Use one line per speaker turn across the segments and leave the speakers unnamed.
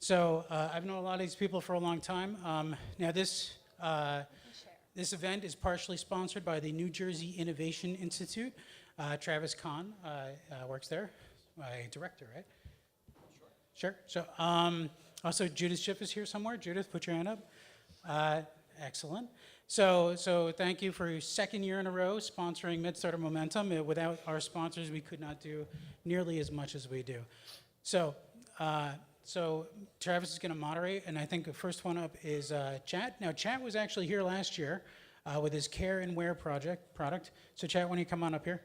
So I've known a lot of these people for a long time. Now this event is partially sponsored by the New Jersey Innovation Institute. Travis Kahn works there, my director, right? Sure. So also Judith Schiff is here somewhere. Judith, put your hand up. Excellent. So thank you for your second year in a row sponsoring MedStartr Momentum. Without our sponsors, we could not do nearly as much as we do. So Travis is going to moderate, and I think the first one up is Chat. Now, Chat was actually here last year with his Care+Wear product. So Chat, when you come on up here.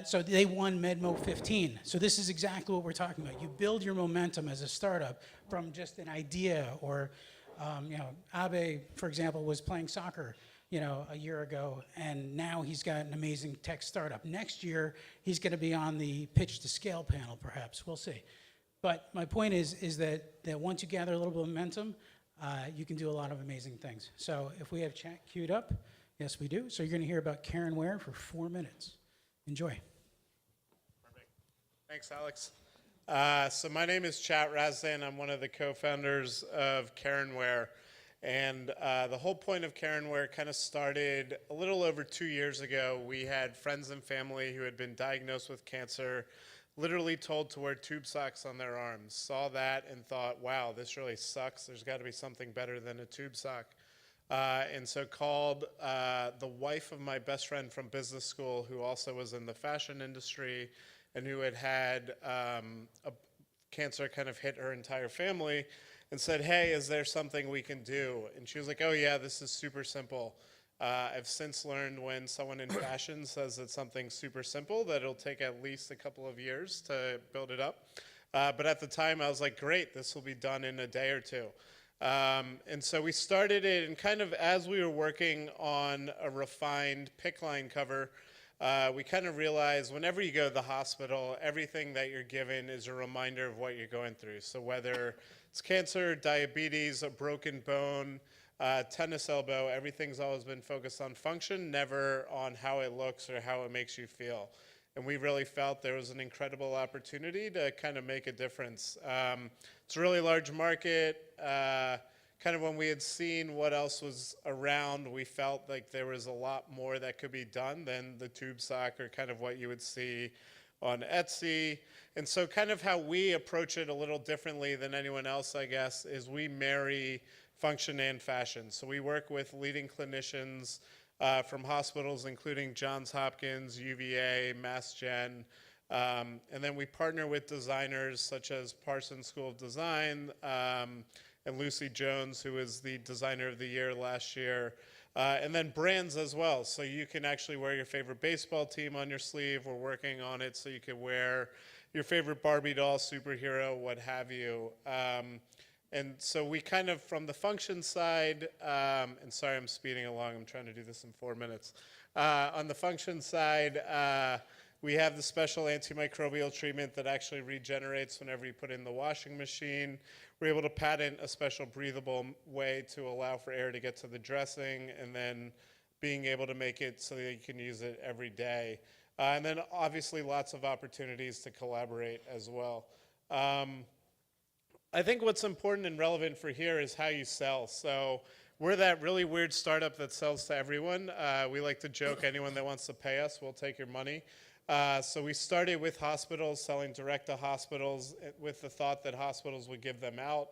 So they won MedMo15. So this is exactly what we're talking about. You build your momentum as a startup from just an idea, or Abe, for example, was playing soccer, a year ago, and now he's got an amazing tech startup. Next year, he's going to be on the Pitch to Scale panel, perhaps. We'll see. But my point is that once you gather a little bit of momentum, you can do a lot of amazing things. So if we have Chat queued up, yes, we do. So you're going to hear about Care+Wear for 4 minutes. Enjoy.
Perfect. Thanks, Alex. So my name is Chat Razdan. I'm one of the co-founders of Care+Wear. And the whole point of Care+Wear kind of started a little over 2 years ago. We had friends and family who had been diagnosed with cancer, literally told to wear tube socks on their arms, saw that and thought, wow, this really sucks. There's got to be something better than a tube sock. And so called the wife of my best friend from business school, who also was in the fashion industry and who had a cancer kind of hit her entire family, and said, hey, is there something we can do? And she was like, oh yeah, this is super simple. I've since learned when someone in fashion says it's something super simple that it'll take at least a couple of years to build it up. But at the time I was like, great, this will be done in a day or two. And so we started it, and kind of as we were working on a refined PICC line cover, we kind of realized whenever you go to the hospital, everything that you're given is a reminder of what you're going through. So whether it's cancer, diabetes, a broken bone, tennis elbow, everything's always been focused on function, never on how it looks or how it makes you feel. And we really felt there was an incredible opportunity to kind of make a difference. It's a really large market. Kind of when we had seen what else was around, we felt like there was a lot more that could be done than the tube sock or kind of what you would see on Etsy. And so kind of how we approach it a little differently than anyone else, I guess, is we marry function and fashion. So we work with leading clinicians from hospitals including Johns Hopkins, UVA, Mass Gen, and then we partner with designers such as Parsons School of Design and Lucy Jones, who was the Designer of the Year last year, and then brands as well. So you can actually wear your favorite baseball team on your sleeve. We're working on it so you can wear your favorite Barbie doll, superhero, what have you. And so we kind of, from the function side, and sorry I'm speeding along, I'm trying to do this in 4 minutes. On the function side, we have the special antimicrobial treatment that actually regenerates whenever you put it in the washing machine. We're able to patent a special breathable way to allow for air to get to the dressing, and then being able to make it so that you can use it every day. And then obviously lots of opportunities to collaborate as well. I think what's important and relevant for here is how you sell. So we're that really weird startup that sells to everyone. We like to joke, anyone that wants to pay us, we'll take your money. So we started with hospitals, selling direct to hospitals with the thought that hospitals would give them out.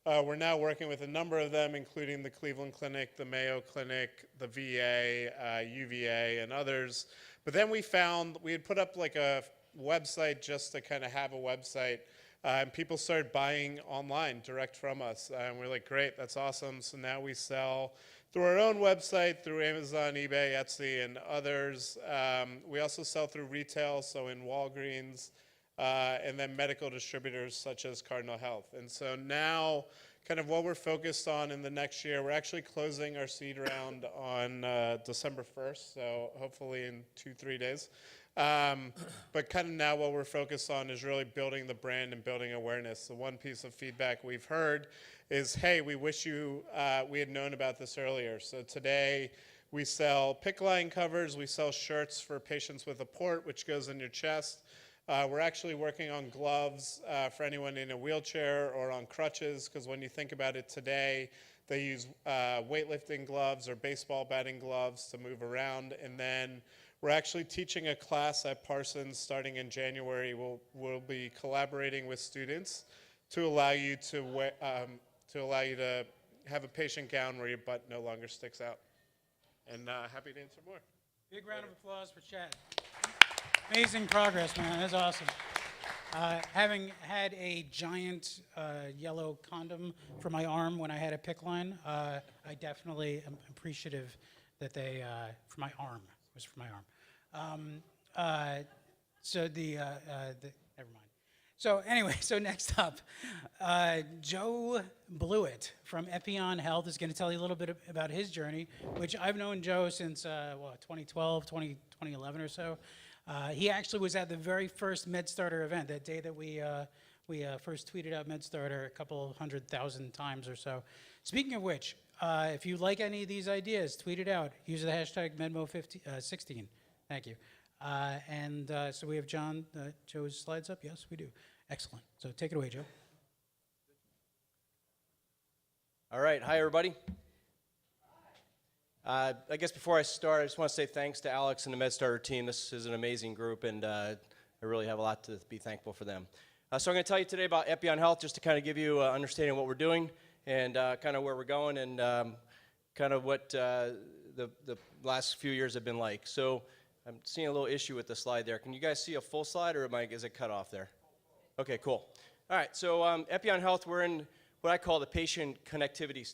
We're now working with a number of them, including the Cleveland Clinic, the Mayo Clinic, the VA, UVA, and others. But then we found, we had put up like a website just to kind of have a website. And people started buying online direct from us. And we're like, great, that's awesome. So now we sell through our own website, through Amazon, eBay, Etsy, and others. We also sell through retail, so in Walgreens, and then medical distributors such as Cardinal Health. And so now, kind of what we're focused on in the next year, we're actually closing our seed round on December 1st, so hopefully in 2-3 days. But kind of now what we're focused on is really building the brand and building awareness. The one piece of feedback we've heard is, hey, we wish we had known about this earlier. So today we sell PICC line covers, we sell shirts for patients with a port, which goes in your chest. We're actually working on gloves for anyone in a wheelchair or on crutches, because when you think about it today, they use weightlifting gloves or baseball batting gloves to move around. And then we're actually teaching a class at Parsons starting in January. We'll be collaborating with students to allow you to have a patient gown where your butt no longer sticks out. And happy to answer more.
Big round of applause for Chad. Amazing progress, man. That's awesome. Having had a giant yellow condom for my arm when I had a PICC line, I definitely am appreciative that they, for my arm, it was for my arm. Never mind. So anyway, so next up, Joe Blewett from Epion Health is going to tell you a little bit about his journey, which I've known Joe since, 2012, 2011 or so. He actually was at the very first MedStartr event, that day that we first tweeted out MedStartr a couple 100,000 times or so. Speaking of which, if you like any of these ideas, tweet it out. Use the hashtag MedMo16. Thank you. So we have Joe's slides up? Yes, we do. Excellent. So take it away, Joe.
All right. Hi, everybody. I guess before I start, I just want to say thanks to Alex and the MedStartr team. This is an amazing group, and I really have a lot to be thankful for them. So I'm going to tell you today about Epion Health, just to kind of give you an understanding of what we're doing and kind of where we're going and kind of what the last few years have been like. So I'm seeing a little issue with the slide there. Can you guys see a full slide, or is it cut off there? Okay, cool. All right, so Epion Health, we're in what I call the patient connectivity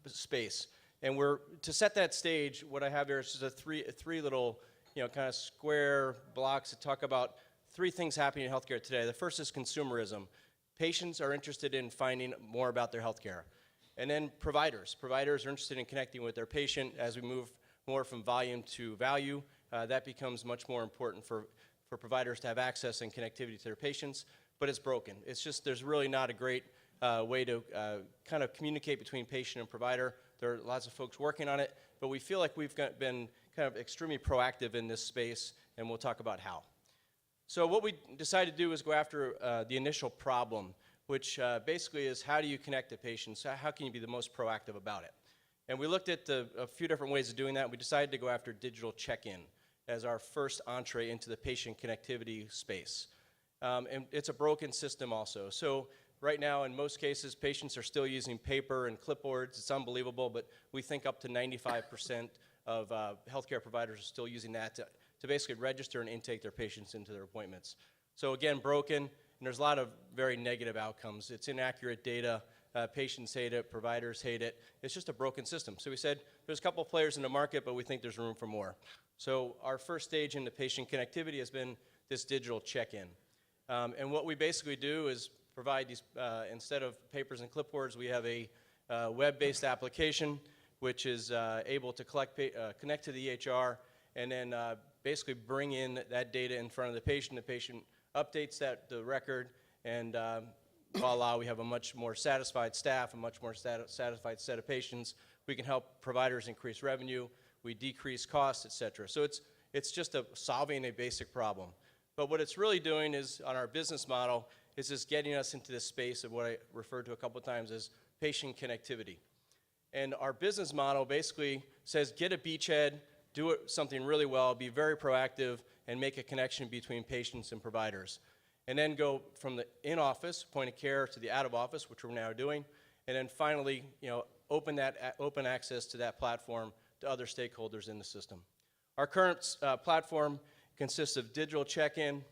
space. And to set that stage, what I have here is just a three little, kind of square blocks to talk about three things happening in healthcare today. The first is consumerism. Patients are interested in finding more about their healthcare. And then providers. Providers are interested in connecting with their patient. As we move more from volume to value, that becomes much more important for providers to have access and connectivity to their patients, but it's broken. It's just there's really not a great way to kind of communicate between patient and provider. There are lots of folks working on it, but we feel like we've been kind of extremely proactive in this space, and we'll talk about how. So what we decided to do is go after the initial problem, which basically is how do you connect to patients? How can you be the most proactive about it? And we looked at a few different ways of doing that. We decided to go after digital check-in as our first entree into the patient connectivity space. And it's a broken system also. So right now, in most cases, patients are still using paper and clipboards. It's unbelievable, but we think up to 95% of healthcare providers are still using that to basically register and intake their patients into their appointments. So again, broken, and there's a lot of very negative outcomes. It's inaccurate data. Patients hate it. Providers hate it. It's just a broken system. So we said there's a couple of players in the market, but we think there's room for more. So our first stage into patient connectivity has been this digital check-in. And what we basically do is provide these, instead of papers and clipboards, we have a web-based application which is able to connect to the EHR and then basically bring in that data in front of the patient. The patient updates the record, and voila, we have a much more satisfied staff, a much more satisfied set of patients. We can help providers increase revenue, we decrease costs, et cetera. So it's just solving a basic problem. But what it's really doing is, on our business model, is just getting us into this space of what I referred to a couple of times as patient connectivity. And our business model basically says get a beachhead, do something really well, be very proactive, and make a connection between patients and providers. And then go from the in-office, point of care, to the out-of-office, which we're now doing, and then finally, open access to that platform to other stakeholders in the system. Our current platform consists of digital check-in.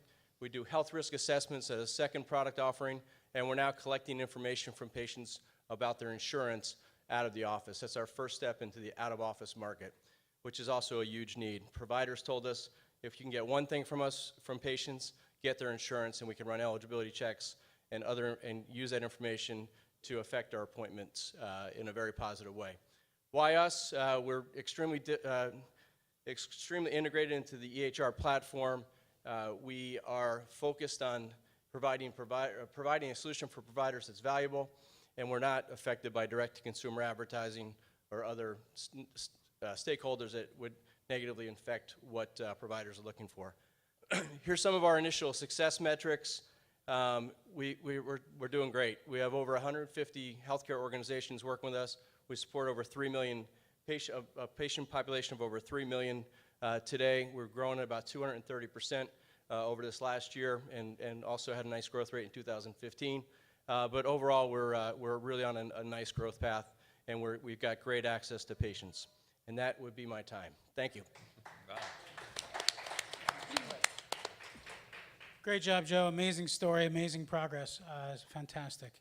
We do health risk assessments as a second product offering, and we're now collecting information from patients about their insurance out of the office. That's our first step into the out-of-office market, which is also a huge need. Providers told us if you can get one thing from us, from patients, get their insurance, and we can run eligibility checks and use that information to affect our appointments in a very positive way. Why us? We're extremely integrated into the EHR platform. We are focused on providing a solution for providers that's valuable, and we're not affected by direct-to-consumer advertising or other stakeholders that would negatively affect what providers are looking for. here's some of our initial success metrics. We're doing great. We have over 150 healthcare organizations working with us. We support over 3 million a patient population of over 3 million today. We're growing at about 230% over this last year, and also had a nice growth rate in 2015. But overall, we're really on a nice growth path, and we've got great access to patients. And that would be my time. Thank you.
Wow.
Great job, Joe. Amazing story, amazing progress. It's fantastic.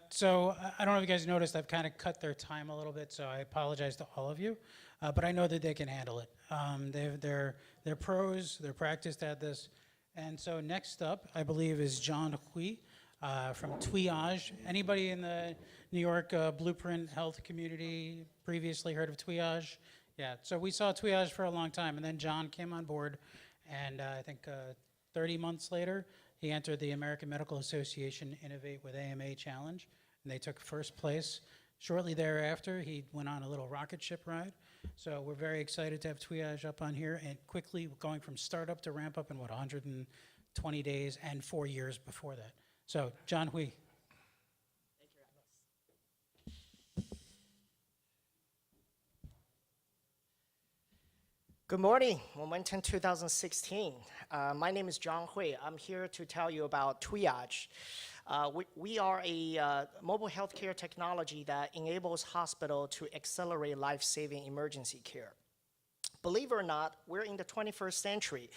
So I don't know if you guys noticed, I've kind of cut their time a little bit, so I apologize to all of you. But I know that they can handle it. They're pros, they're practiced at this. And so next up, I believe, is John Hui from Twiage. Anybody in the New York Blueprint Health community previously heard of Twiage? Yeah, so we saw Twiage for a long time, and then John came on board, and I think 30 months later, he entered the American Medical Association Innovate with AMA Challenge, and they took first place. Shortly thereafter, he went on a little rocket ship ride. So we're very excited to have Twiage up on here, and quickly going from startup to ramp up in, 120 days and 4 years before that. So, John Hui.
Thank you, Alex. Good morning, Momentum 2016. My name is John Hui. I'm here to tell you about Twiage. We are a mobile healthcare technology that enables hospital to accelerate life-saving emergency care. Believe it or not, we're in the 21st century,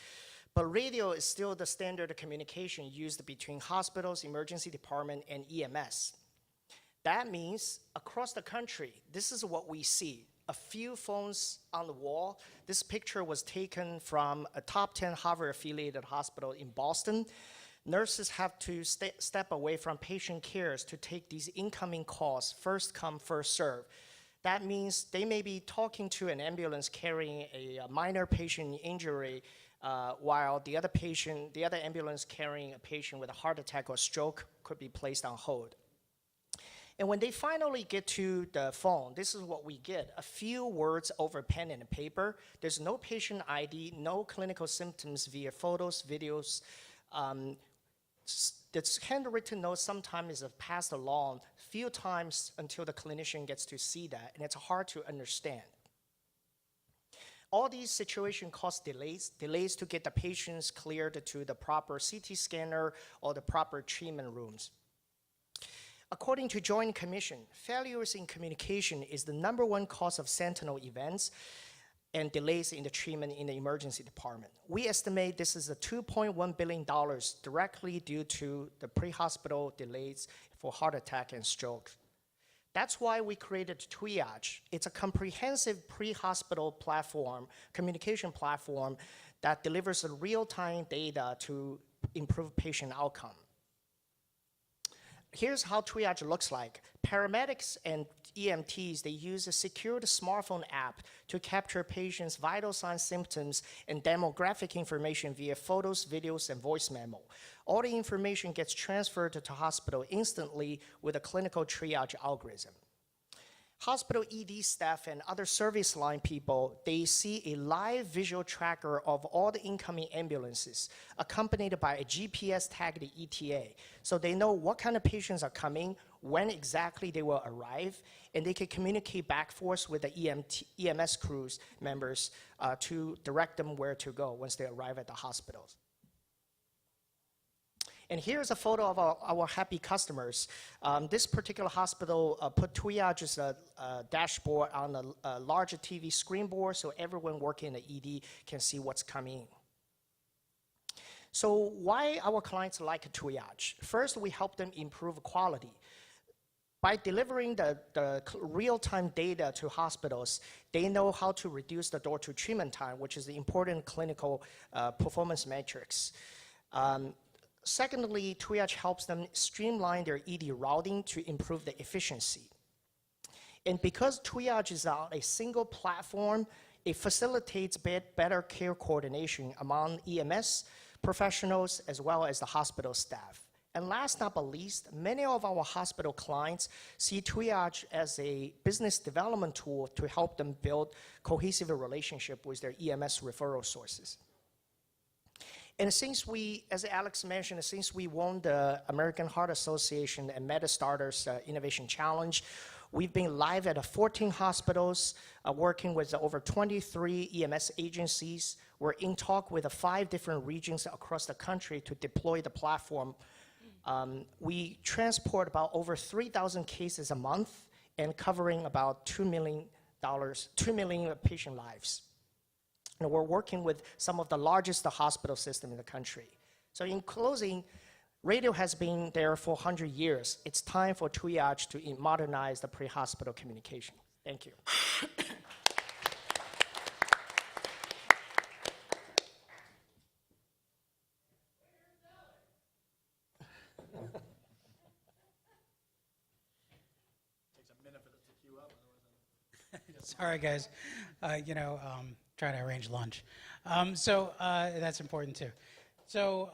but radio is still the standard communication used between hospitals, emergency department, and EMS. That means across the country, this is what we see. A few phones on the wall. This picture was taken from a top 10 Harvard-affiliated hospital in Boston. Nurses have to step away from patient cares to take these incoming calls, first come, first serve. That means they may be talking to an ambulance carrying a minor patient injury, while the other ambulance carrying a patient with a heart attack or stroke could be placed on hold. And when they finally get to the phone, this is what we get. A few words over pen and paper. There's no patient ID, no clinical symptoms via photos, videos. The handwritten note sometimes is passed along a few times until the clinician gets to see that, and it's hard to understand. All these situations cause delays to get the patients cleared to the proper CT scanner or the proper treatment rooms. According to Joint Commission, failures in communication is the #1 cause of sentinel events and delays in the treatment in the emergency department. We estimate this is a $2.1 billion directly due to the pre-hospital delays for heart attack and stroke. That's why we created Twiage. It's a comprehensive pre-hospital platform, communication platform that delivers real-time data to improve patient outcome. Here's how Twiage looks like. Paramedics and EMTs, they use a secured smartphone app to capture patients' vital signs, symptoms, and demographic information via photos, videos, and voice memo. All the information gets transferred to hospital instantly with a clinical triage algorithm. Hospital ED staff and other service line people, they see a live visual tracker of all the incoming ambulances, accompanied by a GPS tagged ETA. So they know what kind of patients are coming, when exactly they will arrive, and they can communicate back and forth with the EMS crews members to direct them where to go once they arrive at the hospitals. And here's a photo of our happy customers. This particular hospital put Twiage's dashboard on a larger TV screen board so everyone working in the ED can see what's coming. So why our clients like Twiage? First, we help them improve quality. By delivering the real-time data to hospitals, they know how to reduce the door-to-treatment time, which is the important clinical performance metrics. Secondly, Twiage helps them streamline their ED routing to improve the efficiency. And because Twiage is on a single platform, it facilitates better care coordination among EMS professionals as well as the hospital staff. And last but not least, many of our hospital clients see Twiage as a business development tool to help them build cohesive relationship with their EMS referral sources. And since we, as Alex mentioned, since we won the American Heart Association and MedStartr's Innovation Challenge, we've been live at 14 hospitals, working with over 23 EMS agencies. We're in talk with 5 different regions across the country to deploy the platform. We transport about over 3,000 cases a month and covering about $2 million patient lives. And we're working with some of the largest hospital systems in the country. So in closing, radio has been there for 100 years. It's time for Twiage to modernize the pre-hospital communication. Thank you.
Sorry, guys. Trying to arrange lunch. That's important too. So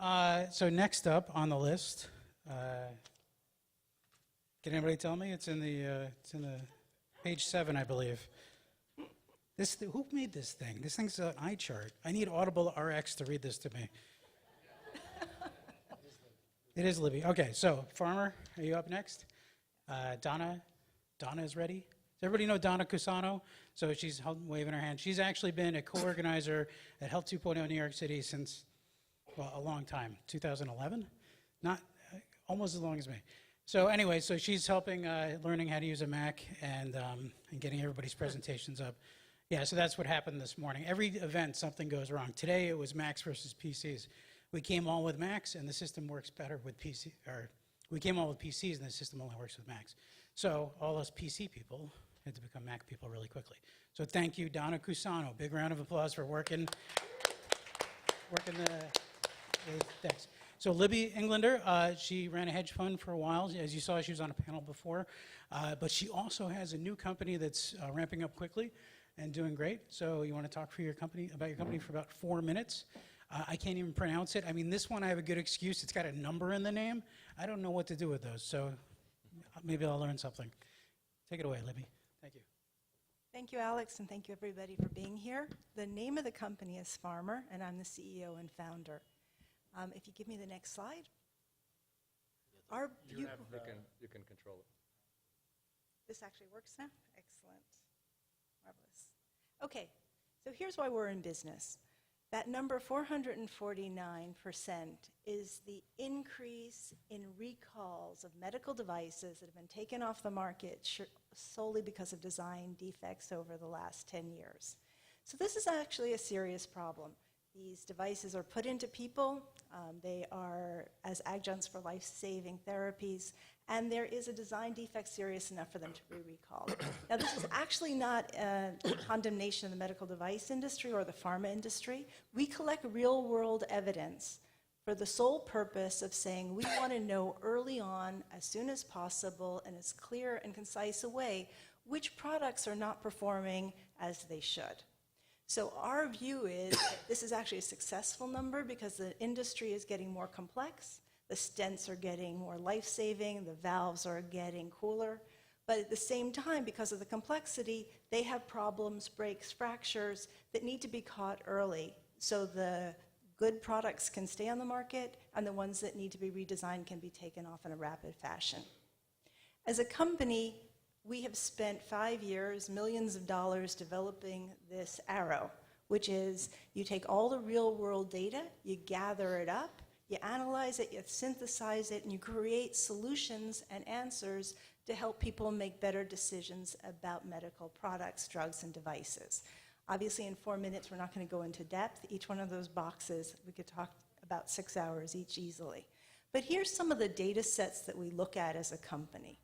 next up on the list, can anybody tell me? It's in the page 7, I believe. Who made this thing? This thing's an eye chart. I need Audible RX to read this to me. It is Libby. Okay, so Farmer, are you up next? Donna is ready. Does everybody know Donna Cusano? So she's waving her hand. She's actually been a co-organizer at Health 2.0 New York City since, well, a long time, 2011? Not almost as long as me. So anyway, so she's helping learning how to use a Mac and getting everybody's presentations up. Yeah, so that's what happened this morning. Every event, something goes wrong. Today, it was Macs versus PCs. We came on with Macs, and the system works better with PC, or we came on with PCs, and the system only works with Macs. So all us PC people had to become Mac people really quickly. So thank you, Donna Cusano. Big round of applause for working the decks. So Libby Englander, she ran a hedge fund for a while. As you saw, she was on a panel before. But she also has a new company that's ramping up quickly and doing great. So you want to talk about your company for about 4 minutes. I can't even pronounce it. I mean, this one I have a good excuse. It's got a number in the name. I don't know what to do with those, so maybe I'll learn something. Take it away, Libby. Thank you.
Thank you, Alex, and thank you, everybody, for being here. The name of the company is Farmer, and I'm the CEO and founder. If you give me the next slide.
You can control it.
This actually works now? Excellent. Marvelous. Okay, so here's why we're in business. That number, 449%, is the increase in recalls of medical devices that have been taken off the market solely because of design defects over the last 10 years. So this is actually a serious problem. These devices are put into people. They are as adjuncts for life-saving therapies, and there is a design defect serious enough for them to be recalled. Now, this is actually not a condemnation of the medical device industry or the pharma industry. We collect real-world evidence for the sole purpose of saying we want to know early on, as soon as possible, in as clear and concise a way, which products are not performing as they should. So our view is that this is actually a successful number because the industry is getting more complex, the stents are getting more life-saving, the valves are getting cooler, but at the same time, because of the complexity, they have problems, breaks, fractures that need to be caught early so the good products can stay on the market and the ones that need to be redesigned can be taken off in a rapid fashion. As a company, we have spent 5 years, millions of dollars developing this arrow, which is you take all the real-world data, you gather it up, you analyze it, you synthesize it, and you create solutions and answers to help people make better decisions about medical products, drugs, and devices. Obviously, in 4 minutes, we're not going to go into depth. Each one of those boxes, we could talk about 6 hours each easily. But here's some of the data sets that we look at as a company.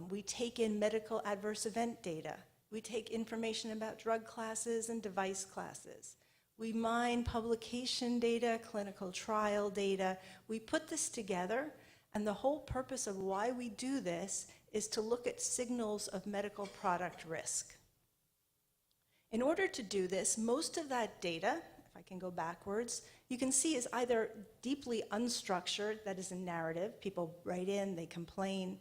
We take in medical adverse event data. We take information about drug classes and device classes. We mine publication data, clinical trial data. We put this together, and the whole purpose of why we do this is to look at signals of medical product risk. In order to do this, most of that data, if I can go backwards, you can see is either deeply unstructured, that is a narrative. People write in, they complain.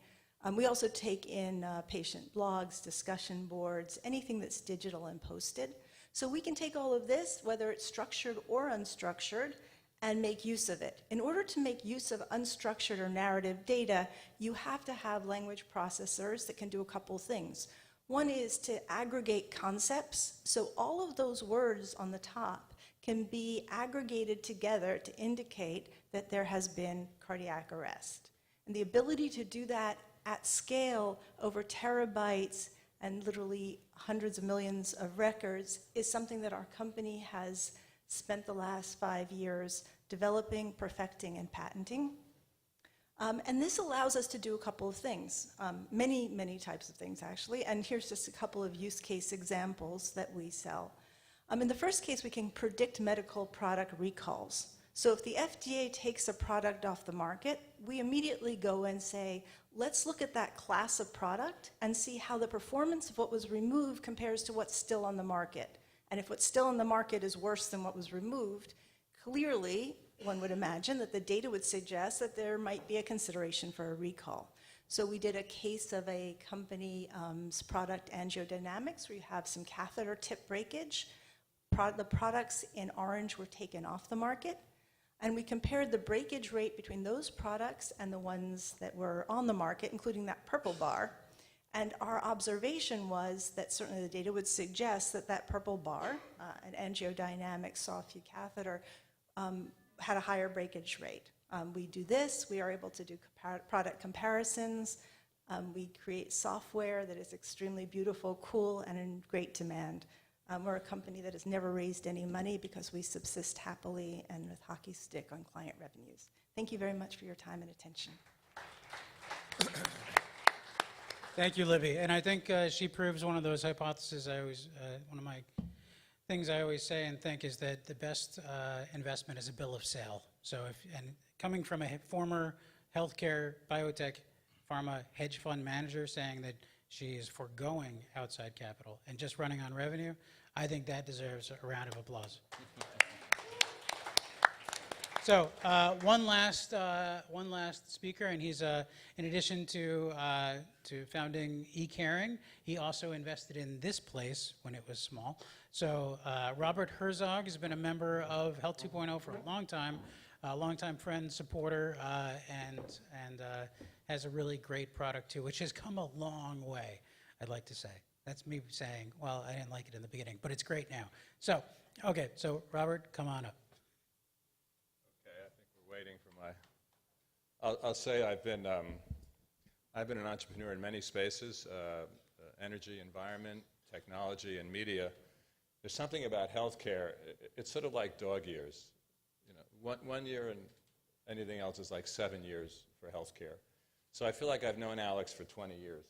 We also take in patient blogs, discussion boards, anything that's digital and posted. So we can take all of this, whether it's structured or unstructured, and make use of it. In order to make use of unstructured or narrative data, you have to have language processors that can do a couple things. One is to aggregate concepts, so all of those words on the top can be aggregated together to indicate that there has been cardiac arrest. And the ability to do that at scale over terabytes and literally hundreds of millions of records is something that our company has spent the last 5 years developing, perfecting, and patenting. And this allows us to do a couple of things, many types of things actually, and here's just a couple of use case examples that we sell. In the first case, we can predict medical product recalls. So if the FDA takes a product off the market, we immediately go and say, let's look at that class of product and see how the performance of what was removed compares to what's still on the market. And if what's still on the market is worse than what was removed, clearly, one would imagine that the data would suggest that there might be a consideration for a recall. So we did a case of a company's product, Angiodynamics, where you have some catheter tip breakage. The products in orange were taken off the market, and we compared the breakage rate between those products and the ones that were on the market, including that purple bar. And our observation was that certainly the data would suggest that that purple bar, an Angiodynamics soft view catheter, had a higher breakage rate. We do this, we are able to do product comparisons. We create software that is extremely beautiful, cool, and in great demand. We're a company that has never raised any money because we subsist happily and with hockey stick on client revenues. Thank you very much for your time and attention.
Thank you, Libby. And I think she proves one of those hypotheses I always, one of my things I always say and think is that the best investment is a bill of sale. So and coming from a former healthcare, biotech, pharma hedge fund manager saying that she is foregoing outside capital and just running on revenue, I think that deserves a round of applause. So one last speaker, and he's in addition to founding eCaring, he also invested in this place when it was small. So Robert Herzog has been a member of Health 2.0 for a longtime friend, supporter, and has a really great product too, which has come a long way, I'd like to say. That's me saying, well, I didn't like it in the beginning, but it's great now. So, okay, so Robert, come on up.
I think we're waiting for my. I'll say I've been an entrepreneur in many spaces: energy, environment, technology, and media. There's something about healthcare. It's sort of like dog years. You know, 1 year and anything else is like 7 years for healthcare. So I feel like I've known Alex for 20 years,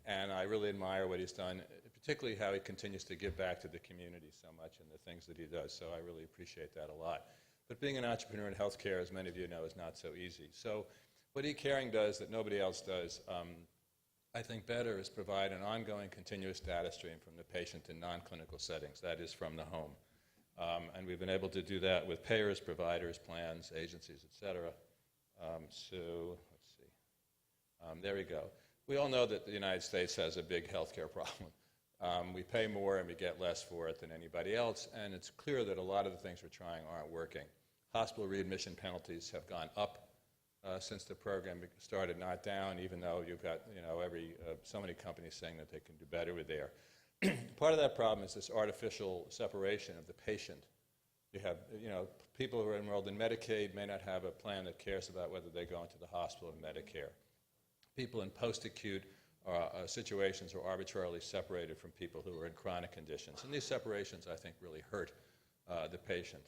and I really admire what he's done, particularly how he continues to give back to the community so much and the things that he does. So I really appreciate that a lot. But being an entrepreneur in healthcare, as many of you know, is not so easy. So what eCaring does that nobody else does, I think better, is provide an ongoing continuous data stream from the patient in non-clinical settings, that is from the home. And we've been able to do that with payers, providers, plans, agencies, et cetera. So let's see. There we go. We all know that the United States has a big healthcare problem. We pay more and we get less for it than anybody else, and it's clear that a lot of the things we're trying aren't working. Hospital readmission penalties have gone up since the program started, not down, even though you've got so many companies saying that they can do better with there. Part of that problem is this artificial separation of the patient. You have people who are enrolled in Medicaid may not have a plan that cares about whether they go into the hospital or Medicare. People in post-acute situations are arbitrarily separated from people who are in chronic conditions. And these separations, I think, really hurt the patient.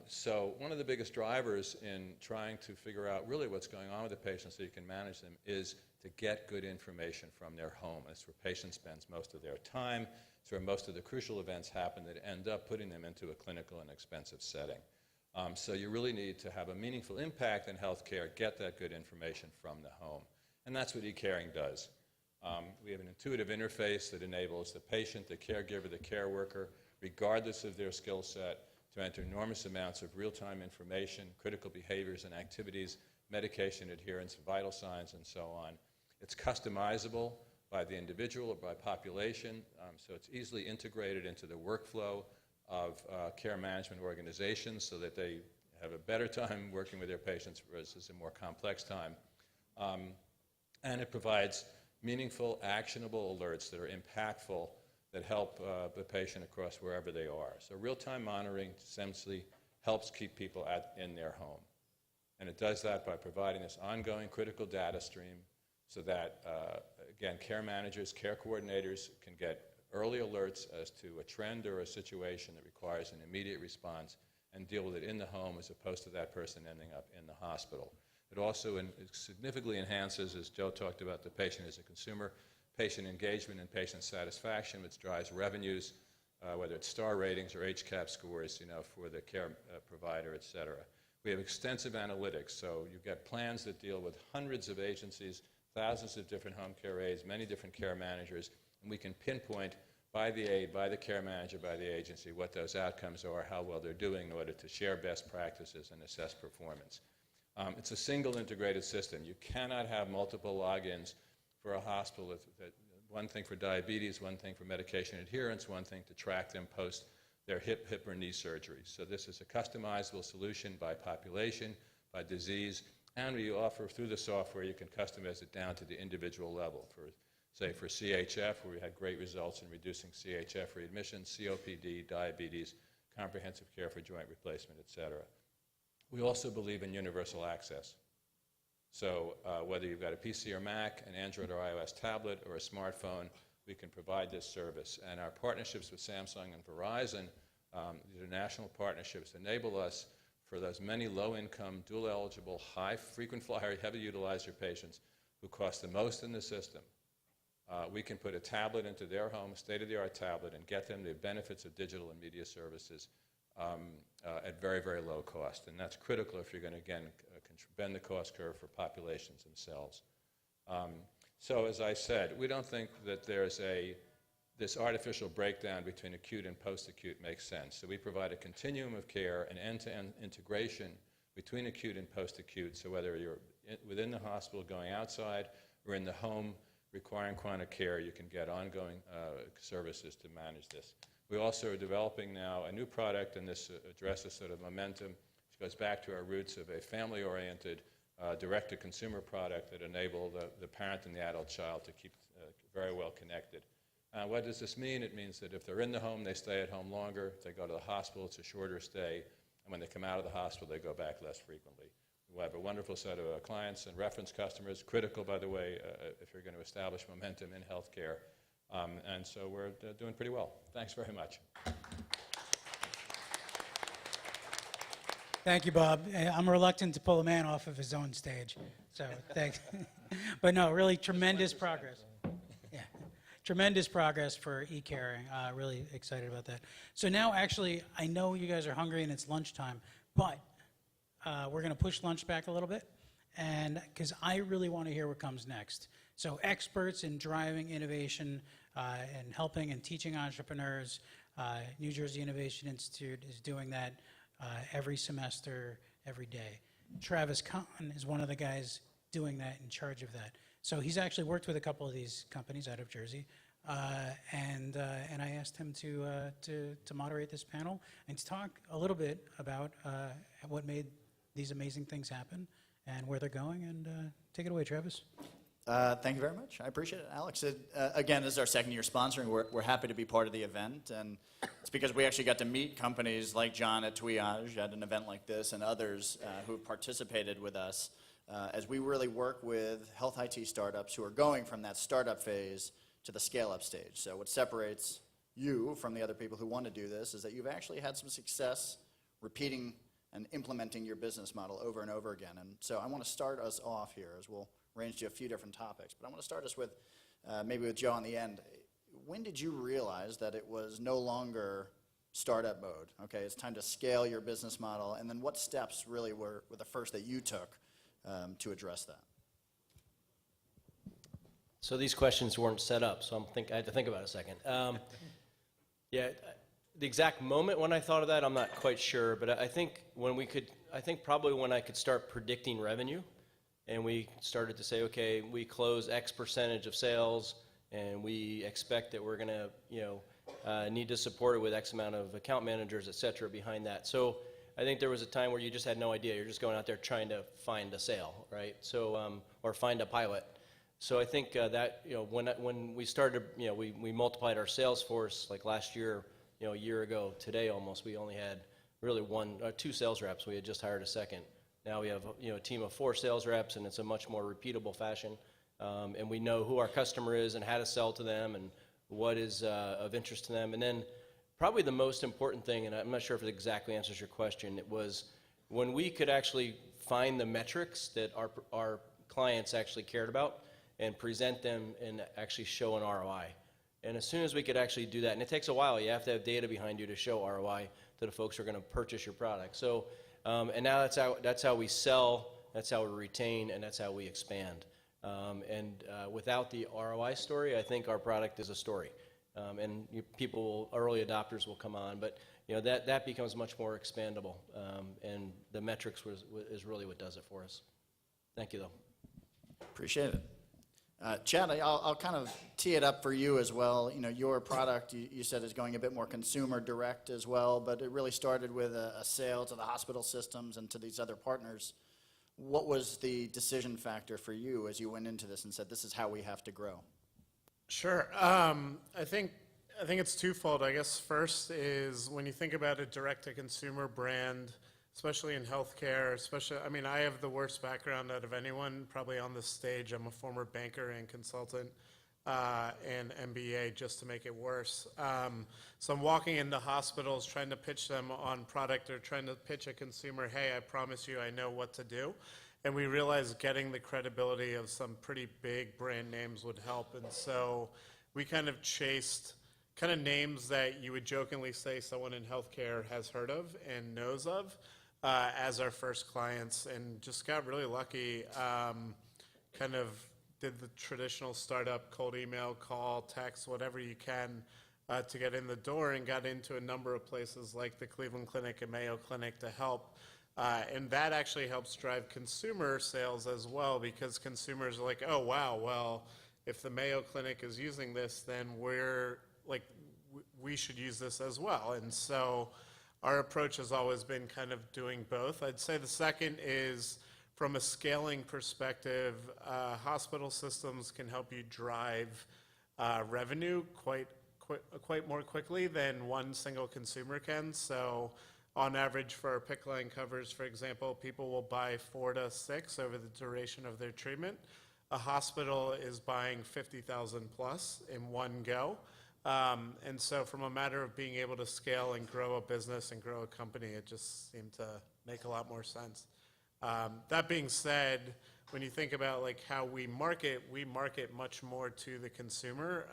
So one of the biggest drivers in trying to figure out really what's going on with the patient so you can manage them is to get good information from their home. That's where patients spend most of their time. It's where most of the crucial events happen that end up putting them into a clinical and expensive setting. So you really need to have a meaningful impact in healthcare, get that good information from the home. And that's what eCaring does. We have an intuitive interface that enables the patient, the caregiver, the care worker, regardless of their skill set, to enter enormous amounts of real-time information, critical behaviors and activities, medication adherence, vital signs, and so on. It's customizable by the individual or by population, so it's easily integrated into the workflow of care management organizations so that they have a better time working with their patients versus a more complex time. And it provides meaningful, actionable alerts that are impactful that help the patient across wherever they are. So real-time monitoring essentially helps keep people in their home. And it does that by providing this ongoing critical data stream so that, again, care managers, care coordinators can get early alerts as to a trend or a situation that requires an immediate response and deal with it in the home as opposed to that person ending up in the hospital. It also significantly enhances, as Joe talked about, the patient as a consumer, patient engagement and patient satisfaction, which drives revenues, whether it's star ratings or HCAP scores, for the care provider, et cetera. We have extensive analytics, so you get plans that deal with hundreds of agencies, thousands of different home care aides, many different care managers, and we can pinpoint by the aide, by the care manager, by the agency, what those outcomes are, how well they're doing in order to share best practices and assess performance. It's a single integrated system. You cannot have multiple logins for a hospital. One thing for diabetes, one thing for medication adherence, one thing to track them post their hip or knee surgery. So this is a customizable solution by population, by disease, and we offer through the software you can customize it down to the individual level. Say for CHF, where we had great results in reducing CHF readmissions, COPD, diabetes, comprehensive care for joint replacement, et cetera. We also believe in universal access. So whether you've got a PC or Mac, an Android or iOS tablet, or a smartphone, we can provide this service. And our partnerships with Samsung and Verizon, these are national partnerships, enable us for those many low-income, dual-eligible, high-frequent flyer, heavy utilizer patients who cost the most in the system. We can put a tablet into their home, a state-of-the-art tablet, and get them the benefits of digital and media services at very, very low cost. And that's critical if you're going to, again, bend the cost curve for populations themselves. So as I said, we don't think that there's this artificial breakdown between acute and post-acute makes sense. So we provide a continuum of care, an end-to-end integration between acute and post-acute. So whether you're within the hospital going outside or in the home requiring chronic care, you can get ongoing services to manage this. We also are developing now a new product, and this addresses sort of momentum, which goes back to our roots of a family-oriented, direct-to-consumer product that enable the parent and the adult child to keep very well connected. What does this mean? It means that if they're in the home, they stay at home longer. If they go to the hospital, it's a shorter stay. And when they come out of the hospital, they go back less frequently. We have a wonderful set of clients and reference customers, critical, by the way, if you're going to establish momentum in healthcare. And so we're doing pretty well. Thanks very much.
Thank you, Bob. I'm reluctant to pull a man off of his own stage, so thanks. But no, really tremendous progress. Yeah, tremendous progress for eCaring. Really excited about that. So now, actually, I know you guys are hungry and it's lunchtime, but we're going to push lunch back a little bit, and because I really want to hear what comes next. So experts in driving innovation and helping and teaching entrepreneurs. New Jersey Innovation Institute is doing that every semester, every day. Travis Kahn is one of the guys doing that, in charge of that. So he's actually worked with a couple of these companies out of Jersey, and I asked him to moderate this panel and to talk a little bit about what made these amazing things happen and where they're going. And take it away, Travis.
Thank you very much. I appreciate it, Alex. Again, this is our second year sponsoring. We're happy to be part of the event, and it's because we actually got to meet companies like John at Twiage at an event like this and others who have participated with us as we really work with health IT startups who are going from that startup phase to the scale-up stage. So what separates you from the other people who want to do this is that you've actually had some success repeating and implementing your business model over and over again. And so I want to start us off here as we'll range to a few different topics. But I want to start us with, maybe with Joe on the end. When did you realize that it was no longer startup mode? Okay, it's time to scale your business model. And then what steps really were the first that you took to address that?
So these questions weren't set up, so I had to think about it a second. Yeah, the exact moment when I thought of that, I'm not quite sure, but I think probably when I could start predicting revenue, and we started to say, okay, we close X percentage of sales, and we expect that we're going to, need to support it with X amount of account managers, et cetera, behind that. So I think there was a time where you just had no idea. You're just going out there trying to find a sale, right? So, or find a pilot. So I think that, when we started, we multiplied our sales force like last year, a year ago today almost, we only had really two sales reps. We had just hired a second. Now we have, a team of 4 sales reps, and it's a much more repeatable fashion. And we know who our customer is and how to sell to them and what is of interest to them. And then probably the most important thing, and I'm not sure if it exactly answers your question, it was when we could actually find the metrics that our clients actually cared about and present them and actually show an ROI. And as soon as we could actually do that, and it takes a while, you have to have data behind you to show ROI to the folks who are going to purchase your product. So, and now that's how we sell, that's how we retain, and that's how we expand. Without the ROI story, I think our product is a story. Early adopters will come on, but that becomes much more expandable. And the metrics is really what does it for us. Thank you, though.
Appreciate it. Chad, I'll kind of tee it up for you as well. Your product, you said, is going a bit more consumer direct as well, but it really started with a sale to the hospital systems and to these other partners. What was the decision factor for you as you went into this and said, this is how we have to grow?
Sure. I think it's twofold. I guess first is when you think about a direct-to-consumer brand, especially in healthcare, I have the worst background out of anyone probably on this stage. I'm a former banker and consultant and MBA, just to make it worse. So I'm walking into hospitals trying to pitch them on product or trying to pitch a consumer, hey, I promise you I know what to do. And we realized getting the credibility of some pretty big brand names would help. And so we kind of chased kind of names that you would jokingly say someone in healthcare has heard of and knows of as our first clients, and just got really lucky. Kind of did the traditional startup cold email, call, text, whatever you can to get in the door, and got into a number of places like the Cleveland Clinic and Mayo Clinic to help. And that actually helps drive consumer sales as well, because consumers are like, oh, wow, well, if the Mayo Clinic is using this, then we should use this as well. And so our approach has always been kind of doing both. I'd say the second is, from a scaling perspective, hospital systems can help you drive revenue quite more quickly than one single consumer can. So on average, for our PICC line covers, for example, people will buy 4 to 6 over the duration of their treatment. A hospital is buying 50,000 plus in one go. And so from a matter of being able to scale and grow a business and grow a company, it just seemed to make a lot more sense. That being said, when you think about how we market much more to the consumer.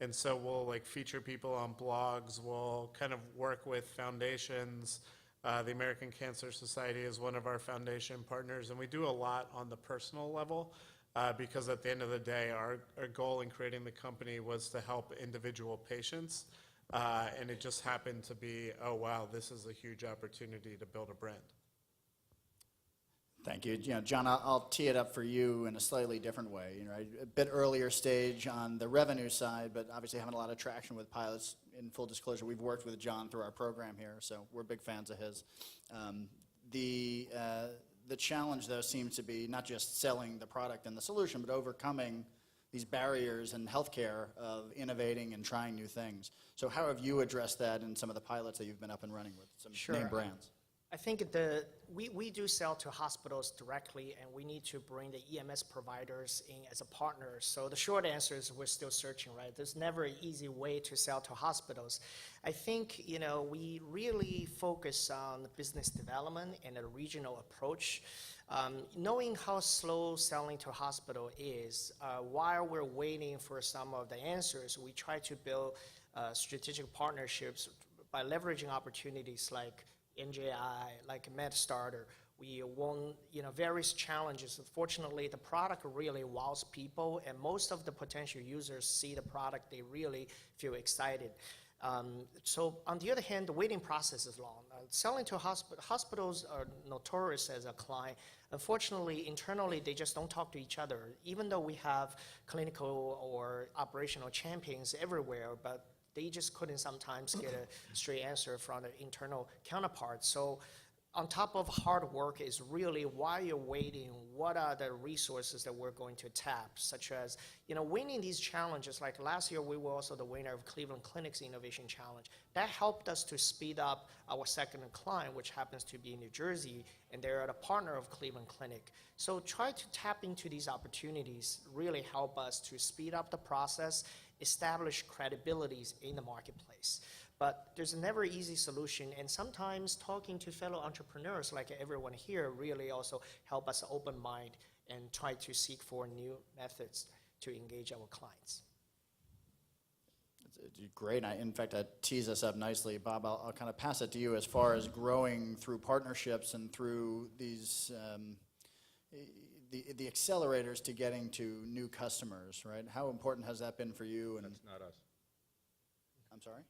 And so we'll feature people on blogs. We'll kind of work with foundations. The American Cancer Society is one of our foundation partners, and we do a lot on the personal level because at the end of the day, our goal in creating the company was to help individual patients, and it just happened to be, oh wow, this is a huge opportunity to build a brand.
Thank you. John, I'll tee it up for you in a slightly different way. A bit earlier stage on the revenue side, but obviously having a lot of traction with pilots. In full disclosure, we've worked with John through our program here, so we're big fans of his. The challenge, though, seems to be not just selling the product and the solution, but overcoming these barriers in healthcare of innovating and trying new things. So how have you addressed that in some of the pilots that you've been up and running with, some name brands?
I think we do sell to hospitals directly, and we need to bring the EMS providers in as a partner. So the short answer is we're still searching, right? There's never an easy way to sell to hospitals. I think, we really focus on business development and a regional approach. Knowing how slow selling to hospital is, while we're waiting for some of the answers, we try to build strategic partnerships by leveraging opportunities like NJI, like MedStartr. We won, various challenges. Fortunately, the product really wows people, and most of the potential users see the product, they really feel excited. So on the other hand, the waiting process is long. Selling to hospitals are notorious as a client. Unfortunately, internally, they just don't talk to each other. Even though we have clinical or operational champions everywhere, but they just couldn't sometimes get a straight answer from the internal counterparts. So on top of hard work is really while you're waiting, what are the resources that we're going to tap, such as, winning these challenges. Like last year, we were also the winner of Cleveland Clinic's Innovation Challenge. That helped us to speed up our second client, which happens to be in New Jersey, and they're a partner of Cleveland Clinic. So try to tap into these opportunities, really help us to speed up the process, establish credibilities in the marketplace. But there's never an easy solution, and sometimes talking to fellow entrepreneurs like everyone here really also help us open mind and try to seek for new methods to engage our clients.
It's great. In fact, that tees us up nicely. Bob, I'll kind of pass it to you as far as growing through partnerships and through these the accelerators to getting to new customers, right? How important has that been for you? And
That's not us.
I'm sorry?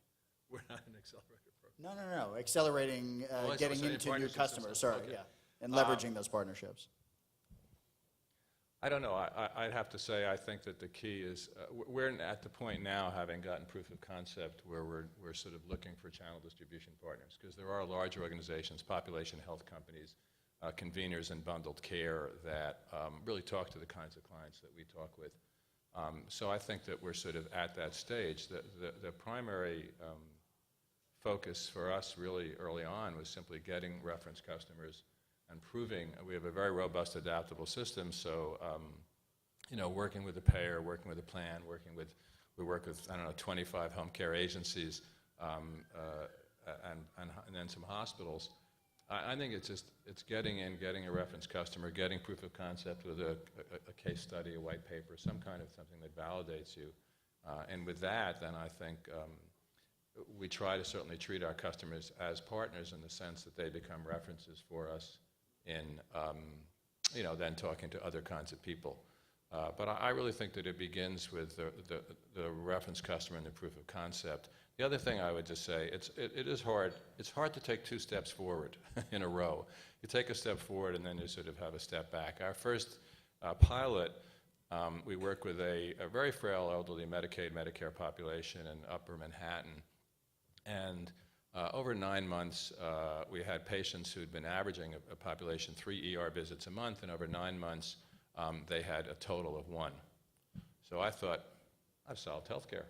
We're not an accelerator program.
No. Accelerating,
I see.
getting
So in
into new
partnerships and
customers.
stuff.
Sorry,
Okay.
yeah. And leveraging those partnerships.
I don't know. I'd have to say I think that the key is we're at the point now, having gotten proof of concept, where we're sort of looking for channel distribution partners, because there are large organizations, population health companies, conveners and bundled care that really talk to the kinds of clients that we talk with. So I think that we're sort of at that stage. The primary focus for us really early on was simply getting reference customers and proving we have a very robust, adaptable system. So, working with the payer, working with the plan, we work with, 25 home care agencies and then some hospitals. I think it's getting a reference customer, getting proof of concept with a case study, a white paper, some kind of something that validates you. And with that, then I think we try to certainly treat our customers as partners in the sense that they become references for us in, then talking to other kinds of people. But I really think that it begins with the reference customer and the proof of concept. The other thing I would just say, it is hard. It's hard to take 2 steps forward in a row. You take a step forward and then you sort of have a step back. Our first pilot, we work with a very frail elderly Medicaid, Medicare population in Upper Manhattan. And over 9 months, we had patients who'd been averaging a population 3 ER visits a month, and over 9 months, they had a total of 1. So I thought, I've solved healthcare.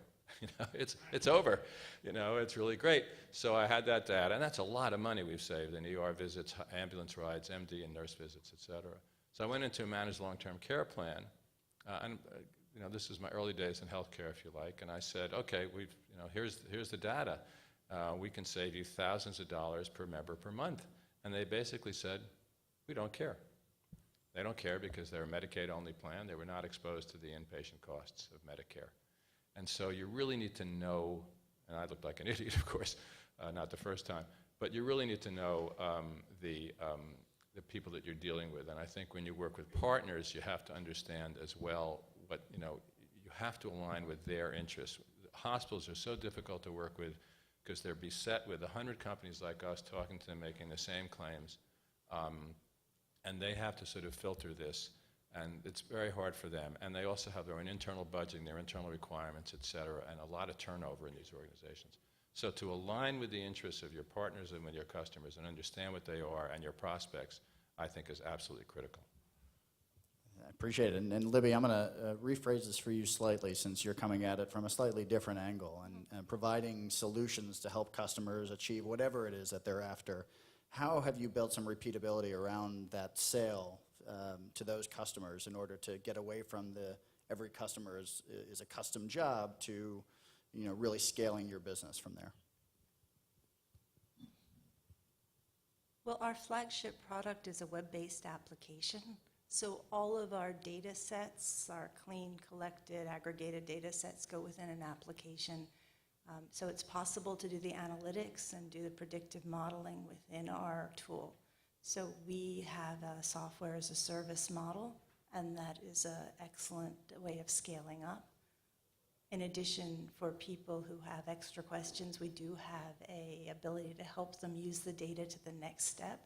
It's over. It's really great. So I had that data, and that's a lot of money we've saved in ER visits, ambulance rides, MD and nurse visits, et cetera. So I went into a managed long-term care plan, and this is my early days in healthcare, if you like, and I said, okay, here's the data. We can save you thousands of dollars per member per month. And they basically said, we don't care. They don't care because they're a Medicaid-only plan. They were not exposed to the inpatient costs of Medicare. And so you really need to know, and I looked like an idiot, of course, not the first time, but you really need to know the people that you're dealing with. And I think when you work with partners, you have to understand as well what, you have to align with their interests. Hospitals are so difficult to work with because they're beset with 100 companies like us talking to them, making the same claims, and they have to sort of filter this, and it's very hard for them. And they also have their own internal budgeting, their internal requirements, et cetera, and a lot of turnover in these organizations. So to align with the interests of your partners and with your customers and understand what they are and your prospects, I think is absolutely critical.
I appreciate it. And Libby, I'm going to rephrase this for you slightly, since you're coming at it from a slightly different angle and providing solutions to help customers achieve whatever it is that they're after. How have you built some repeatability around that sale to those customers in order to get away from every customer is a custom job to really scaling your business from there?
Well, our flagship product is a web-based application. So all of our data sets, our clean, collected, aggregated data sets go within an application. So it's possible to do the analytics and do the predictive modeling within our tool. So we have a software as a service model, and that is an excellent way of scaling up. In addition, for people who have extra questions, we do have an ability to help them use the data to the next step.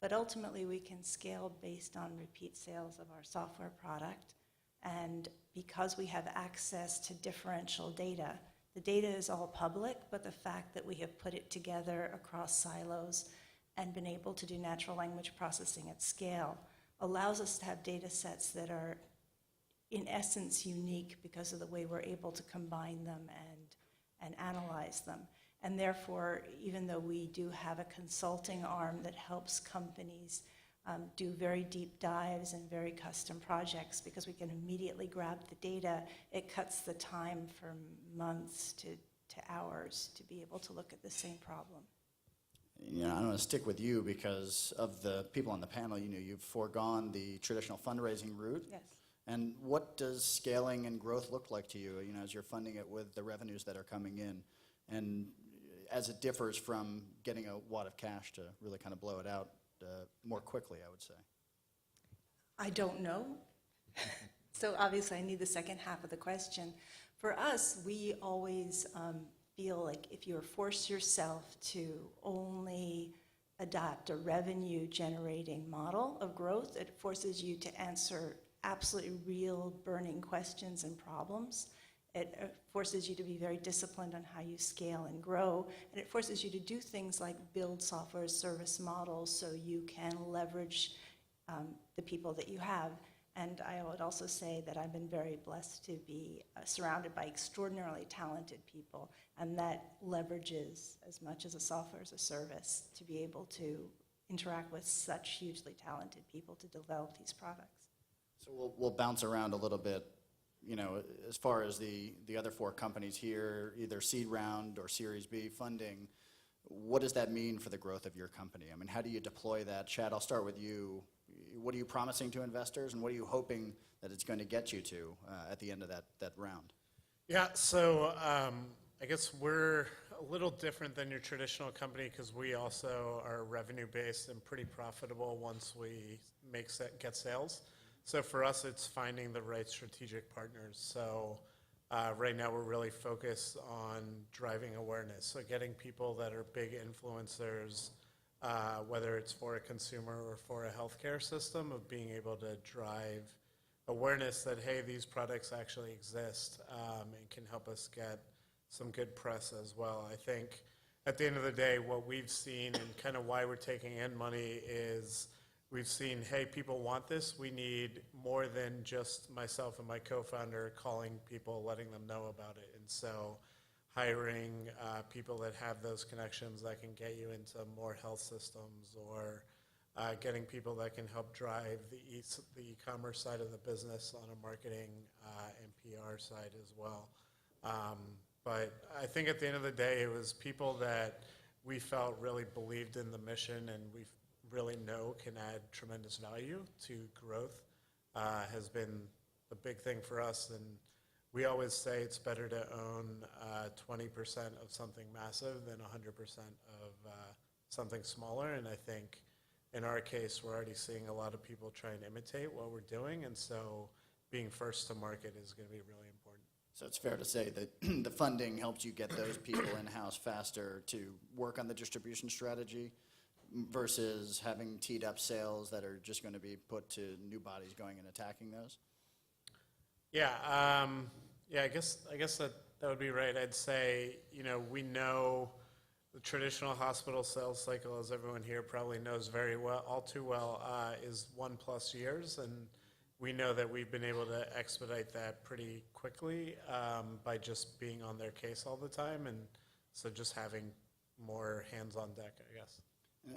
But ultimately, we can scale based on repeat sales of our software product. And because we have access to differential data, The data is all public, but the fact that we have put it together across silos and been able to do natural language processing at scale allows us to have data sets that are in essence unique because of the way we're able to combine them and analyze them. And therefore, even though we do have a consulting arm that helps companies do very deep dives and very custom projects, because we can immediately grab the data, it cuts the time from months to hours to be able to look at the same problem.
You know, I'm going to stick with you because of the people on the panel. You know, you've foregone the traditional fundraising route.
Yes.
And what does scaling and growth look like to you, you know, as you're funding it with the revenues that are coming in, and as it differs from getting a wad of cash to really kind of blow it out more quickly, I would say?
I don't know. So obviously I need the second half of the question. For us, we always feel like if you force yourself to only adopt a revenue generating model of growth, it forces you to answer absolutely real burning questions and problems. It forces you to be very disciplined on how you scale and grow, and it forces you to do things like build software as service models so you can leverage the people that you have. And I would also say that I've been very blessed to be surrounded by extraordinarily talented people, and that leverages as much as a software as a service to be able to interact with such hugely talented people to develop these products.
So we'll bounce around a little bit, you know, as far as the other four companies here, either seed round or Series B funding. What does that mean for the growth of your company? I mean, how do you deploy that? Chad, I'll start with you. What are you promising to investors, and what are you hoping that it's going to get you to at the end of that round?
Yeah, so I guess we're a little different than your traditional company because we also are revenue-based and pretty profitable once we get sales. So for us, it's finding the right strategic partners. So right now, we're really focused on driving awareness. So getting people that are big influencers, whether it's for a consumer or for a healthcare system, of being able to drive awareness that, hey, these products actually exist and can help us get some good press as well. I think at the end of the day, what we've seen and kind of why we're taking in money is we've seen, hey, people want this. We need more than just myself and my co-founder calling people, letting them know about it. And so hiring people that have those connections that can get you into more health systems, or getting people that can help drive the e-commerce side of the business on a marketing and PR side as well. But I think at the end of the day, it was people that we felt really believed in the mission and we really know can add tremendous value to growth has been the big thing for us. And we always say it's better to own 20% of something massive than 100% of something smaller. And I think in our case, we're already seeing a lot of people try and imitate what we're doing. And so being first to market is going to be really important.
So it's fair to say that the funding helps you get those people in-house faster to work on the distribution strategy versus having teed up sales that are just going to be put to new bodies going and attacking those?
Yeah, I guess that would be right. I'd say, you know, we know the traditional hospital sales cycle, as everyone here probably knows very well, all too well, is 1+ years, and we know that we've been able to expedite that pretty quickly by just being on their case all the time, and so just having more hands on deck, I guess.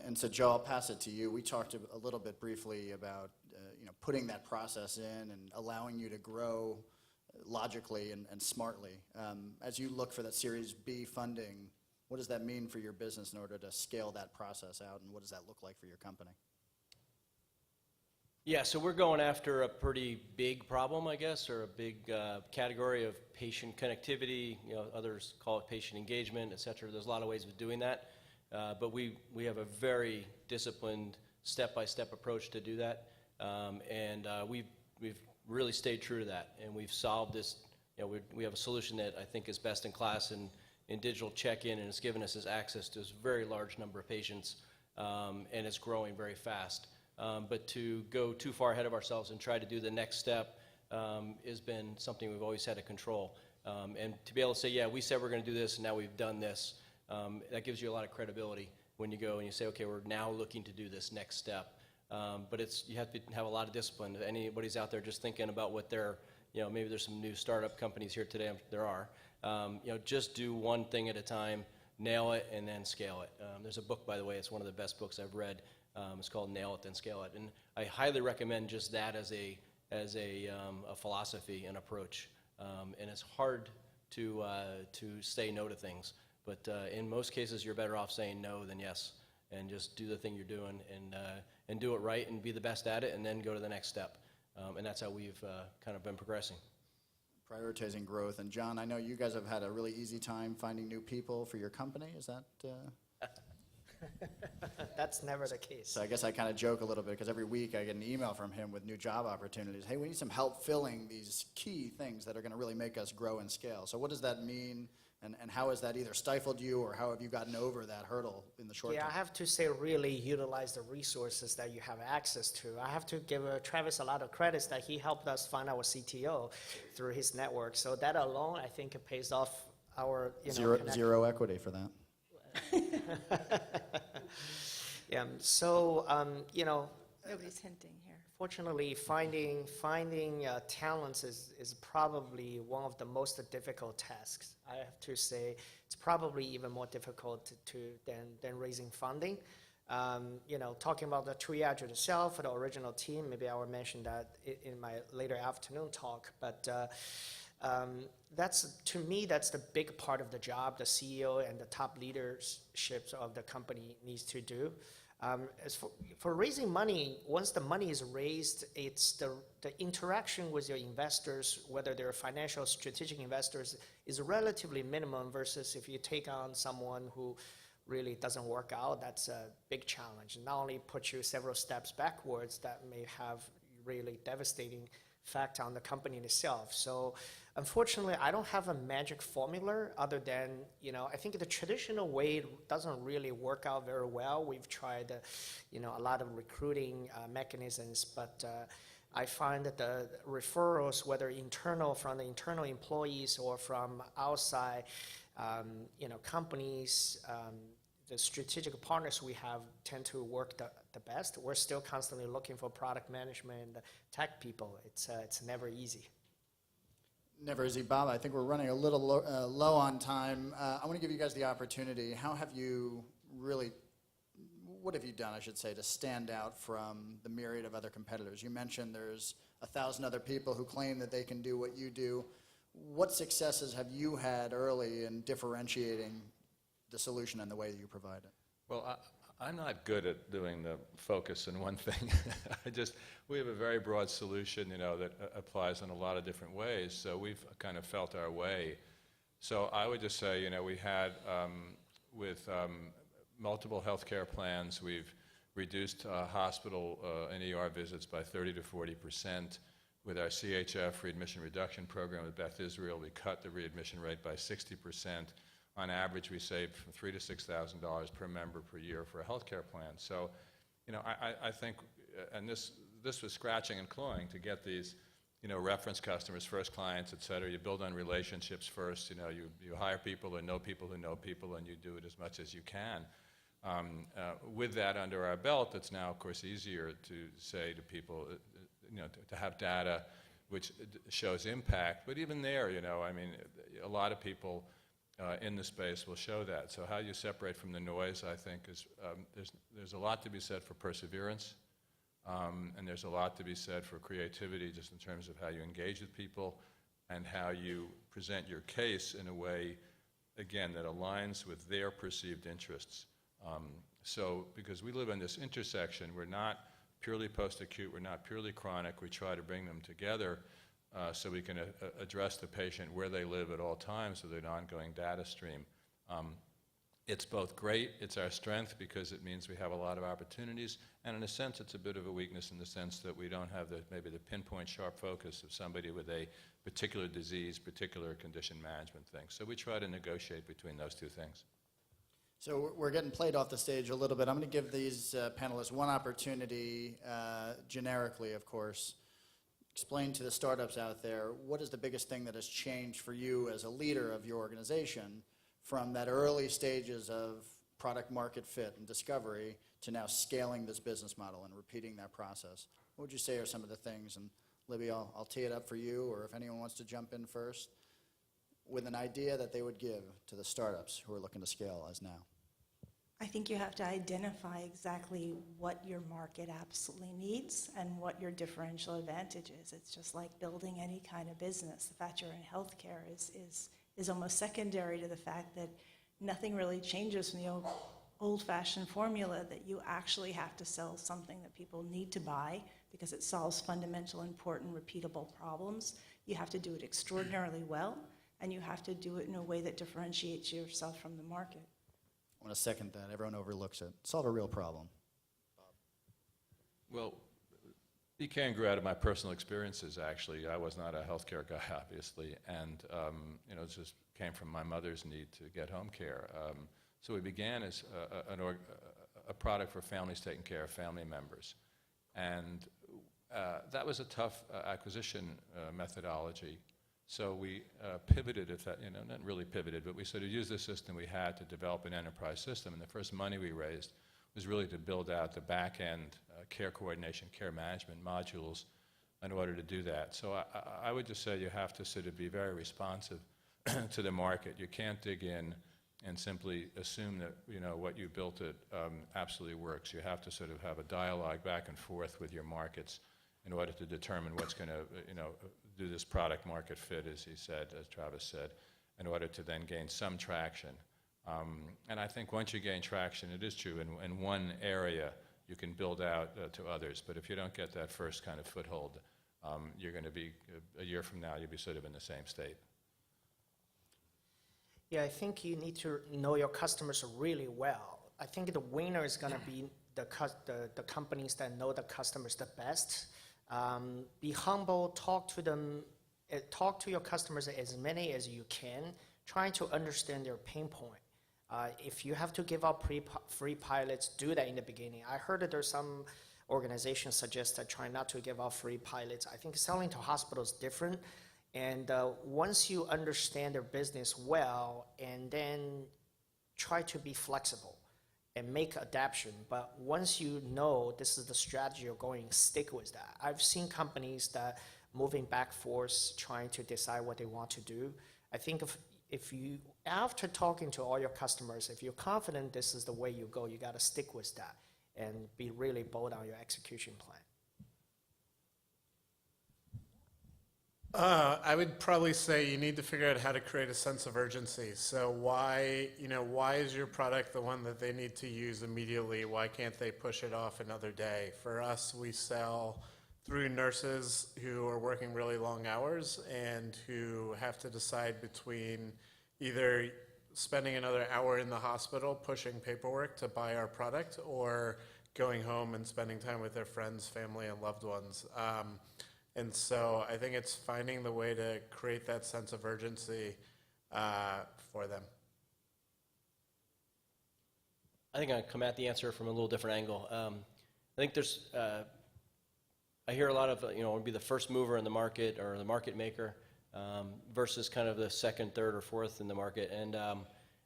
And so, Joe, I'll pass it to you. We talked a little bit briefly about you know, putting that process in and allowing you to grow logically and smartly. As you look for that Series B funding, what does that mean for your business in order to scale that process out, and what does that look like for your company?
Yeah, so we're going after a pretty big problem, I guess, or a big category of patient connectivity. You know, others call it patient engagement, et cetera. There's a lot of ways of doing that. But we have a very disciplined, step-by-step approach to do that. We've really stayed true to that. And we've solved this. You know, we have a solution that I think is best in class in digital check-in, and it's given us this access to a very large number of patients, and it's growing very fast. But to go too far ahead of ourselves and try to do the next step has been something we've always had to control. And to be able to say, yeah, we said we're going to do this, and now we've done this, that gives you a lot of credibility when you go and you say, okay, we're now looking to do this next step. But you have to have a lot of discipline. If anybody's out there just thinking about what they're, maybe there's some new startup companies here today, there are. Just do one thing at a time, nail it, and then scale it. There's a book, by the way, it's one of the best books I've read. It's called Nail It, Then Scale It. And I highly recommend just that as a philosophy and approach. And it's hard to say no to things. But in most cases, you're better off saying no than yes. And just do the thing you're doing and do it right and be the best at it and then go to the next step. And that's how we've kind of been progressing.
Prioritizing growth. And John, I know you guys have had a really easy time finding new people for your company. Is that?
That's never the case.
So I guess I kind of joke a little bit because every week I get an email from him with new job opportunities. Hey, we need some help filling these key things that are going to really make us grow and scale. So what does that mean? And how has that either stifled you or how have you gotten over that hurdle in the short
Yeah,
term?
I have to say really utilize the resources that you have access to. I have to give Travis a lot of credits that he helped us find our CTO through his network. So that alone, I think it pays off our,
Zero equity for that.
Yeah, so,
Nobody's hinting here.
fortunately, finding talents is probably one of the most difficult tasks. I have to say, it's probably even more difficult than raising funding. Talking about the Twiage itself, the original team, maybe I will mention that in my later afternoon talk, but to me, that's the big part of the job the CEO and the top leaderships of the company needs to do. As for raising money, once the money is raised, it's the interaction with your investors, whether they're financial strategic investors, is relatively minimum versus if you take on someone who really doesn't work out, that's a big challenge. Not only puts you several steps backwards, that may have really devastating effect on the company itself. So unfortunately, I don't have a magic formula other than, I think the traditional way doesn't really work out very well. We've tried, a lot of recruiting mechanisms, but I find that the referrals, whether from the internal employees or from outside, companies, the strategic partners we have tend to work the best. We're still constantly looking for product management and tech people. It's never easy.
Never easy, Bob. I think we're running a little low on time. I want to give you guys the opportunity. What have you done, I should say, to stand out from the myriad of other competitors? You mentioned there's 1,000 other people who claim that they can do what you do. What successes have you had early in differentiating the solution and the way that you provide it?
Well, I'm not good at doing the focus in one thing. We have a very broad solution, that applies in a lot of different ways. So we've kind of felt our way. So I would just say, we had with multiple healthcare plans, we've reduced hospital and ER visits by 30 to 40%. With our CHF readmission reduction program with Beth Israel, we cut the readmission rate by 60%. On average, we save from $3,000 to $6,000 per member per year for a healthcare plan. So, I think, and this was scratching and clawing to get these, reference customers, first clients, et cetera. You build on relationships first. You hire people who know people who know people, and you do it as much as you can. With that under our belt, it's now, of course, easier to say to people, to have data which shows impact. But even there, a lot of people in the space will show that. So how you separate from the noise, I think, is there's a lot to be said for perseverance, and there's a lot to be said for creativity, just in terms of how you engage with people and how you present your case in a way, again, that aligns with their perceived interests. So because we live in this intersection, we're not purely post-acute, we're not purely chronic, we try to bring them together so we can address the patient where they live at all times with an ongoing data stream. It's both great, it's our strength because it means we have a lot of opportunities, and in a sense it's a bit of a weakness in the sense that we don't have maybe the pinpoint sharp focus of somebody with a particular disease, particular condition management thing. So we try to negotiate between those two things.
So we're getting played off the stage a little bit. I'm going to give these panelists one opportunity, generically, of course. explain to the startups out there, what is the biggest thing that has changed for you as a leader of your organization from that early stages of product market fit and discovery to now scaling this business model and repeating that process? What would you say are some of the things? And Libby, I'll tee it up for you, or if anyone wants to jump in first, with an idea that they would give to the startups who are looking to scale as now.
I think you have to identify exactly what your market absolutely needs and what your differential advantage is. It's just like building any kind of business. The fact you're in healthcare is almost secondary to the fact that nothing really changes from the old-fashioned formula, that you actually have to sell something that people need to buy because it solves fundamental, important, repeatable problems. You have to do it extraordinarily well, and you have to do it in a way that differentiates yourself from the market.
I want to second that. Everyone overlooks it. Solve a real problem.
Well, eCaring grew out of my personal experiences, actually. I was not a healthcare guy, obviously, and it just came from my mother's need to get home care. So we began as a product for families taking care of family members. And that was a tough acquisition methodology. So we pivoted, not really pivoted, but we sort of used the system we had to develop an enterprise system. And the first money we raised was really to build out the back-end care coordination, care management modules in order to do that. So I would just say you have to sort of be very responsive to the market. You can't dig in and simply assume that what you built it absolutely works. You have to sort of have a dialogue back and forth with your markets in order to determine what's going to do this product market fit, as he said, as Travis said, in order to then gain some traction. And I think once you gain traction, it is true, in one area you can build out to others. But if you don't get that first kind of foothold, you're going to be, a year from now, you'll be sort of in the same state.
Yeah, I think you need to know your customers really well. I think the winner is going to be the companies that know the customers the best. Be humble, talk to them, talk to your customers as many as you can, trying to understand their pain point. If you have to give out free pilots, do that in the beginning. I heard that there's some organizations suggest that try not to give out free pilots. I think selling to hospitals is different. And once you understand their business well, and then try to be flexible and make adaptation. But once you know this is the strategy you're going, stick with that. I've seen companies that moving back forth, trying to decide what they want to do. I think if you, after talking to all your customers, if you're confident this is the way you go, you got to stick with that and be really bold on your execution plan.
I would probably say you need to figure out how to create a sense of urgency. So why is your product the one that they need to use immediately? Why can't they push it off another day? For us, we sell through nurses who are working really long hours and who have to decide between either spending another hour in the hospital pushing paperwork to buy our product or going home and spending time with their friends, family, and loved ones. And so I think it's finding the way to create that sense of urgency for them.
I think I come at the answer from a little different angle. I think there's, I hear a lot of, would be the first mover in the market or the market maker versus kind of the second, third, or fourth in the market. And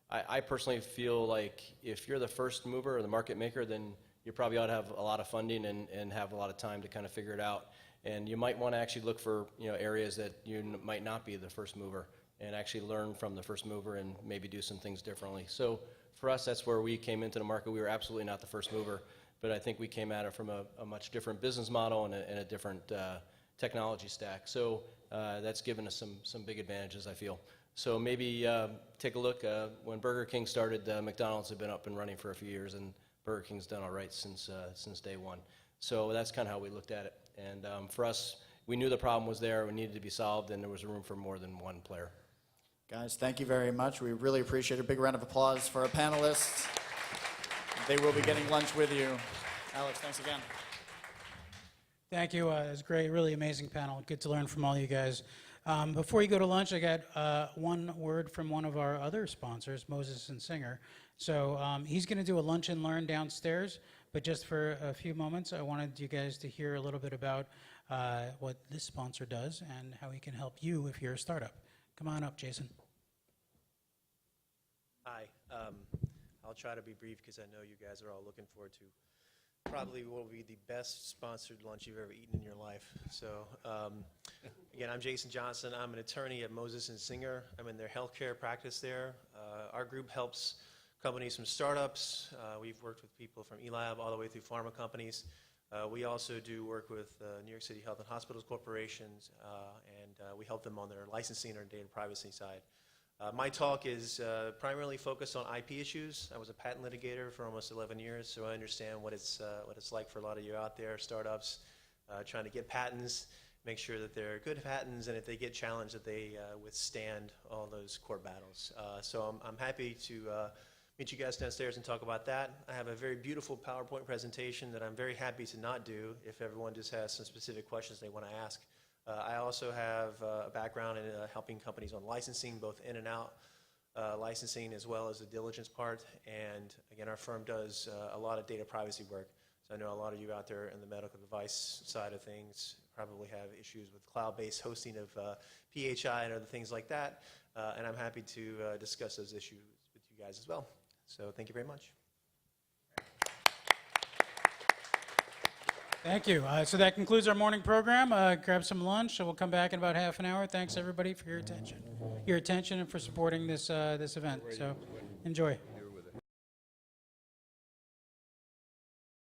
I personally feel like if you're the first mover or the market maker, then you probably ought to have a lot of funding and have a lot of time to kind of figure it out. And you might want to actually look for areas that you might not be the first mover and actually learn from the first mover and maybe do some things differently. So for us, that's where we came into the market. We were absolutely not the first mover, but I think we came at it from a much different business model and a different technology stack. So that's given us some big advantages, I feel. So maybe take a look. When Burger King started, McDonald's had been up and running for a few years, and Burger King's done all right since day one. So that's kind of how we looked at it. And for us, we knew the problem was there, it needed to be solved, and there was room for more than one player.
Guys, thank you very much. We really appreciate it. A big round of applause for our panelists. They will be getting lunch with you. Alex, thanks again.
Thank you. It was great, really amazing panel. Good to learn from all you guys. Before you go to lunch, I got one word from one of our other sponsors, Moses and Singer. So he's going to do a lunch and learn downstairs, but just for a few moments, I wanted you guys to hear a little bit about what this sponsor does and how he can help you if you're a startup. Come on up, Jason.
Hi. I'll try to be brief because I know you guys are all looking forward to probably what will be the best sponsored lunch you've ever eaten in your life. So, again, I'm Jason Johnson. I'm an attorney at Moses & Singer. I'm in their healthcare practice there. Our group helps companies from startups. We've worked with people from eLab all the way through pharma companies. We also do work with New York City Health and Hospitals Corporations, and we help them on their licensing or data privacy side. My talk is primarily focused on IP issues. I was a patent litigator for almost 11 years, so I understand what it's like for a lot of you out there, startups, trying to get patents, make sure that they're good patents, and if they get challenged, that they withstand all those court battles. So I'm happy to meet you guys downstairs and talk about that. I have a very beautiful PowerPoint presentation that I'm very happy to not do if everyone just has some specific questions they want to ask. I also have a background in helping companies on licensing, both in and out licensing, as well as the diligence part. And again, our firm does a lot of data privacy work. So I know a lot of you out there in the medical device side of things probably have issues with cloud-based hosting of PHI and other things like that. And I'm happy to discuss those issues with you guys as well. So thank you very much.
Thank you. So that concludes our morning program. Grab some lunch, and we'll come back in about half an hour. Thanks, everybody, for your attention and for supporting this event. So enjoy.